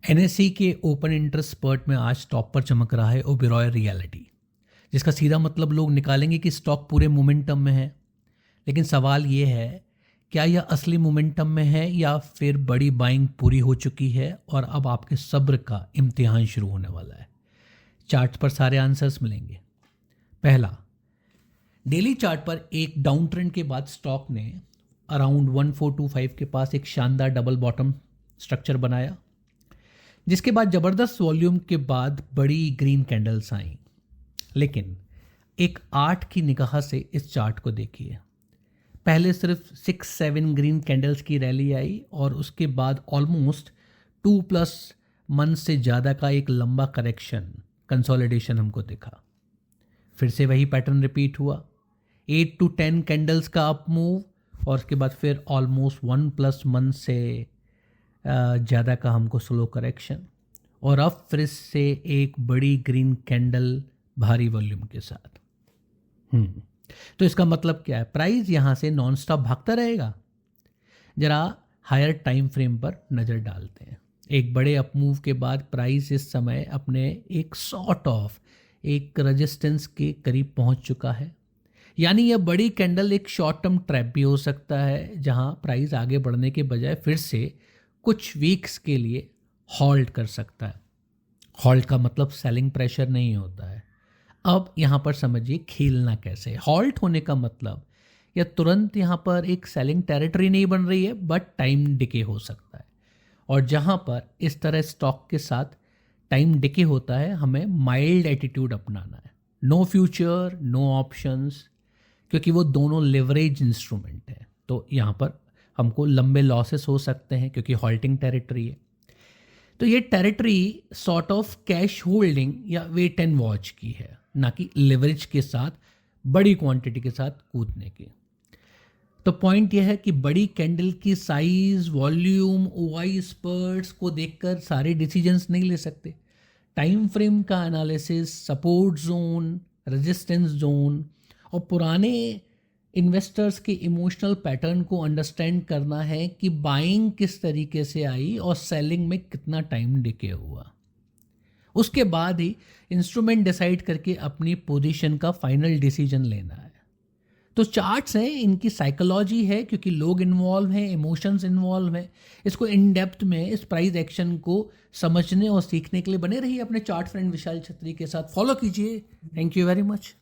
NSE के open interest spurt में आज टॉप पर चमक रहा है ओबेरॉय रियलिटी, जिसका सीधा मतलब लोग निकालेंगे कि स्टॉक पूरे मोमेंटम में है। लेकिन सवाल ये है, क्या यह असली मोमेंटम में है या फिर बड़ी बाइंग पूरी हो चुकी है और अब आपके सब्र का इम्तिहान शुरू होने वाला है। चार्ट पर सारे आंसर्स मिलेंगे। पहला, डेली चार्ट पर एक डाउन ट्रेंड के बाद स्टॉक ने अराउंड 1425 के पास एक शानदार डबल बॉटम स्ट्रक्चर बनाया, जिसके बाद जबरदस्त वॉल्यूम के बाद बड़ी ग्रीन कैंडल्स आई। लेकिन एक 8 की निगाह से इस चार्ट को देखिए। पहले सिर्फ 6-7 ग्रीन कैंडल्स की रैली आई और उसके बाद ऑलमोस्ट 2+ मंथ से ज़्यादा का एक लंबा करेक्शन, कंसोलिडेशन हमको दिखा। फिर से वही पैटर्न रिपीट हुआ, 8-10 कैंडल्स का अप मूव और उसके बाद फिर ऑलमोस्ट 1+ मंथ से ज़्यादा का हमको स्लो करेक्शन और अब फिर से एक बड़ी ग्रीन कैंडल भारी वॉल्यूम के साथ। तो इसका मतलब क्या है? प्राइस यहाँ से नॉन स्टॉप भागता रहेगा। जरा हायर टाइम फ्रेम पर नज़र डालते हैं। एक बड़े अप मूव के बाद प्राइस इस समय अपने एक सॉर्ट ऑफ एक रेजिस्टेंस के करीब पहुँच चुका है। यानी यह बड़ी कैंडल एक शॉर्ट टर्म ट्रैप भी हो सकता है, जहाँ प्राइस आगे बढ़ने के बजाय फिर से कुछ वीक्स के लिए हॉल्ट कर सकता है। हॉल्ट का मतलब सेलिंग प्रेशर नहीं होता है। अब यहाँ पर समझिए खेलना कैसे। हॉल्ट होने का मतलब या तुरंत यहाँ पर एक सेलिंग टेरिटरी नहीं बन रही है, बट टाइम डिके हो सकता है। और जहाँ पर इस तरह स्टॉक के साथ टाइम डिके होता है, हमें माइल्ड एटीट्यूड अपनाना है। नो फ्यूचर, नो ऑप्शंस, क्योंकि वो दोनों लेवरेज इंस्ट्रूमेंट है। तो यहाँ पर हमको लंबे लॉसेस हो सकते हैं क्योंकि हॉल्टिंग टेरिटरी है। तो ये territory sort of cash holding या वेट एंड वॉच की है, ना कि लेवरेज के साथ बड़ी क्वांटिटी के साथ कूदने की। तो पॉइंट यह है कि बड़ी कैंडल की साइज, वॉल्यूम, ओआई स्पर्ट्स को देखकर सारे डिसीजंस नहीं ले सकते। टाइम फ्रेम का analysis, support zone, resistance zone और पुराने इन्वेस्टर्स के इमोशनल पैटर्न को अंडरस्टैंड करना है कि बाइंग किस तरीके से आई और सेलिंग में कितना टाइम डिके हुआ। उसके बाद ही इंस्ट्रूमेंट डिसाइड करके अपनी पोजीशन का फाइनल डिसीजन लेना है। तो चार्ट्स हैं, इनकी साइकोलॉजी है, क्योंकि लोग इन्वॉल्व हैं, इमोशंस इन्वॉल्व हैं। इसको इन डेप्थ में इस प्राइस एक्शन को समझने और सीखने के लिए बने रहिए अपने चार्ट फ्रेंड विशाल छत्री के साथ। फॉलो कीजिए। Thank you very much.